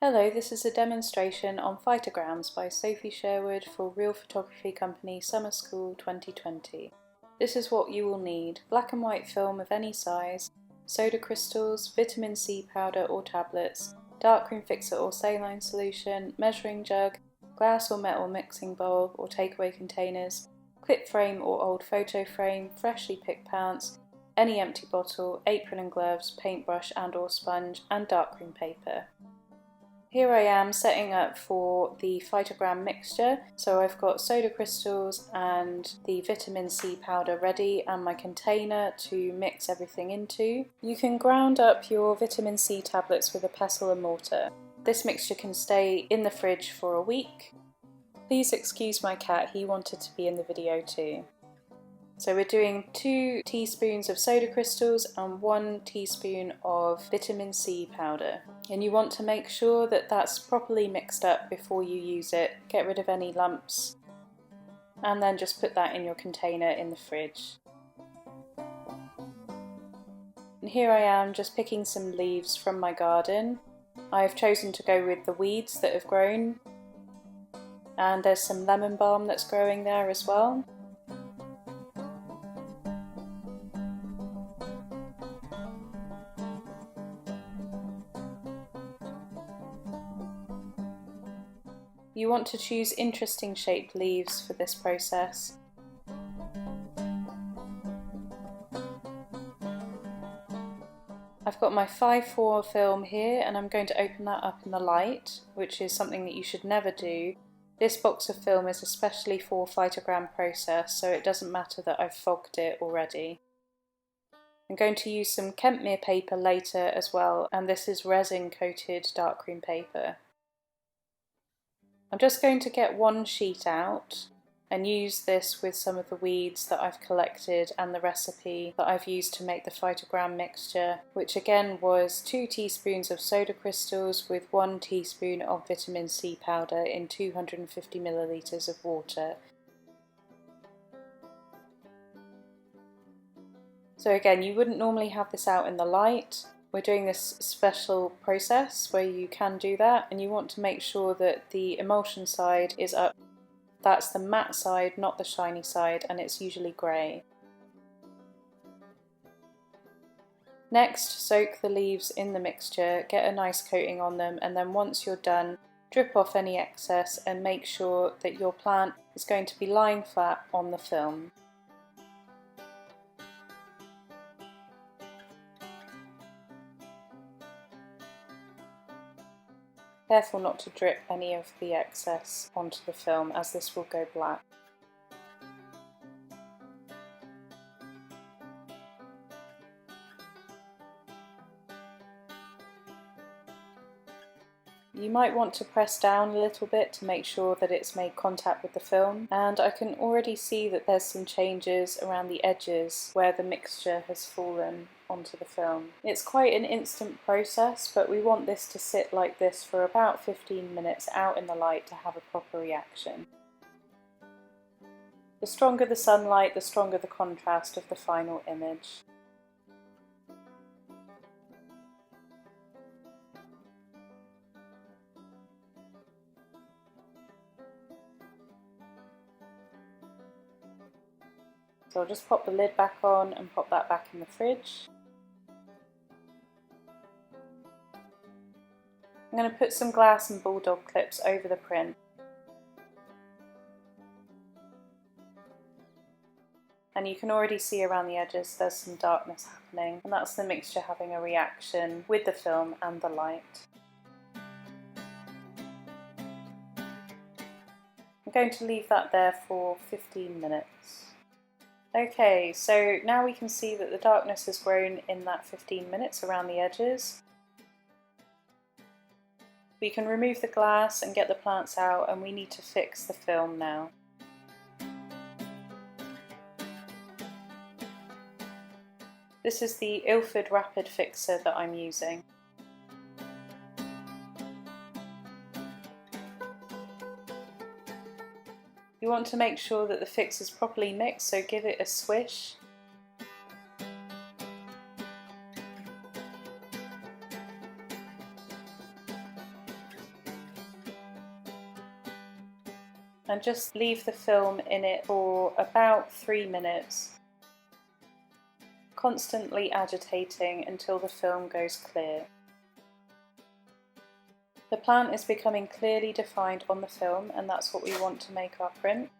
Hello, this is a demonstration on Phytograms by Sophie Sherwood for Real Photography Company Summer School 2020. This is what you will need: black and white film of any size, soda crystals, vitamin C powder or tablets, darkroom fixer or saline solution, measuring jug, glass or metal mixing bowl or takeaway containers, clip frame or old photo frame, freshly picked pants, any empty bottle, apron and gloves, paintbrush and or sponge, and darkroom paper. Here I am setting up for the Phytogram mixture, so I've got soda crystals and the vitamin C powder ready and my container to mix everything into. You can ground up your vitamin C tablets with a pestle and mortar. This mixture can stay in the fridge for a week. Please excuse my cat, he wanted to be in the video too. So we're doing 2 teaspoons of soda crystals and 1 teaspoon of vitamin C powder. And you want to make sure that that's properly mixed up before you use it. Get rid of any lumps. And then just put that in your container in the fridge. And here I am just picking some leaves from my garden. I've chosen to go with the weeds that have grown. And there's some lemon balm that's growing there as well. You want to choose interesting shaped leaves for this process. I've got my 5-4 film here and I'm going to open that up in the light, which is something that you should never do. This box of film is especially for Phytogram process, so it doesn't matter that I've fogged it already. I'm going to use some Kentmere paper later as well, and this is resin coated darkroom paper. I'm just going to get one sheet out and use this with some of the weeds that I've collected and the recipe that I've used to make the Phytogram mixture, which again was 2 teaspoons of soda crystals with 1 teaspoon of vitamin C powder in 250 millilitres of water. So again, you wouldn't normally have this out in the light. We're doing this special process where you can do that, and you want to make sure that the emulsion side is up. That's the matte side, not the shiny side, and it's usually grey. Next, soak the leaves in the mixture, get a nice coating on them, and then once you're done, drip off any excess and make sure that your plant is going to be lying flat on the film. Careful not to drip any of the excess onto the film, as this will go black. You might want to press down a little bit to make sure that it's made contact with the film, and I can already see that there's some changes around the edges where the mixture has fallen onto the film. It's quite an instant process, but we want this to sit like this for about 15 minutes out in the light to have a proper reaction. The stronger the sunlight, the stronger the contrast of the final image. So I'll just pop the lid back on and pop that back in the fridge. I'm going to put some glass and bulldog clips over the print. And you can already see around the edges there's some darkness happening, and that's the mixture having a reaction with the film and the light. I'm going to leave that there for 15 minutes. Okay, so now we can see that the darkness has grown in that 15 minutes around the edges. We can remove the glass and get the plants out, and we need to fix the film now. This is the Ilford Rapid Fixer that I'm using. You want to make sure that the fix is properly mixed, so give it a swish. and just leave the film in it for about 3 minutes, constantly agitating until the film goes clear. The plant is becoming clearly defined on the film, and that's what we want to make our print.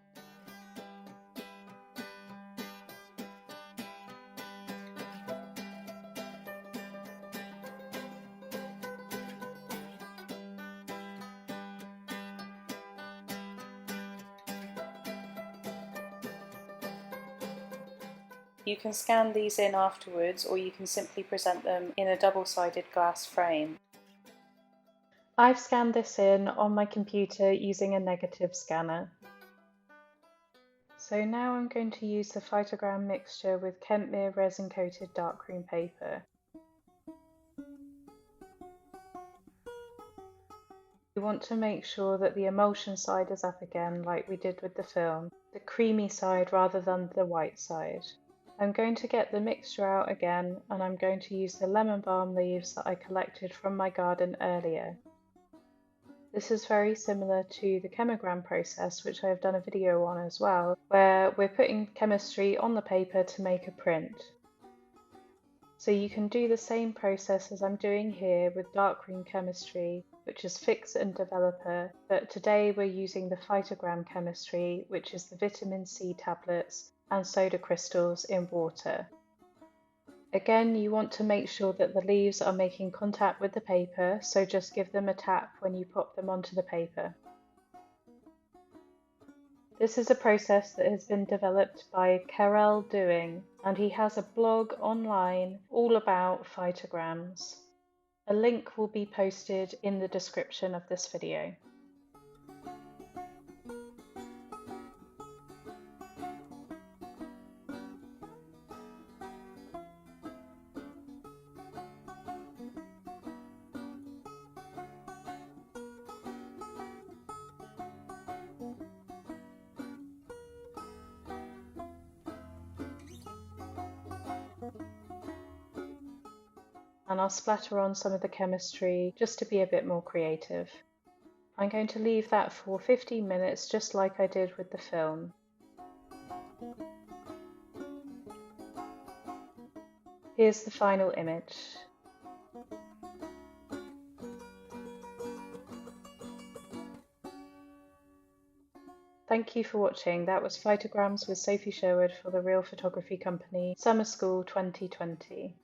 You can scan these in afterwards, or you can simply present them in a double-sided glass frame. I've scanned this in on my computer using a negative scanner. So now I'm going to use the Phytogram mixture with Kentmere resin coated darkroom paper. We want to make sure that the emulsion side is up again like we did with the film, the creamy side rather than the white side. I'm going to get the mixture out again, and I'm going to use the lemon balm leaves that I collected from my garden earlier. This is very similar to the chemogram process, which I have done a video on as well, where we're putting chemistry on the paper to make a print. So you can do the same process as I'm doing here with darkroom chemistry, which is fix and developer, but today we're using the Phytogram chemistry, which is the vitamin C tablets and soda crystals in water. Again, you want to make sure that the leaves are making contact with the paper, so just give them a tap when you pop them onto the paper. This is a process that has been developed by Karel Doing, and he has a blog online all about phytograms. A link will be posted in the description of this video. And I'll splatter on some of the chemistry just to be a bit more creative. I'm going to leave that for 15 minutes just like I did with the film. Here's the final image. Thank you for watching. That was Phytograms with Sophie Sherwood for the Real Photography Company Summer School 2020.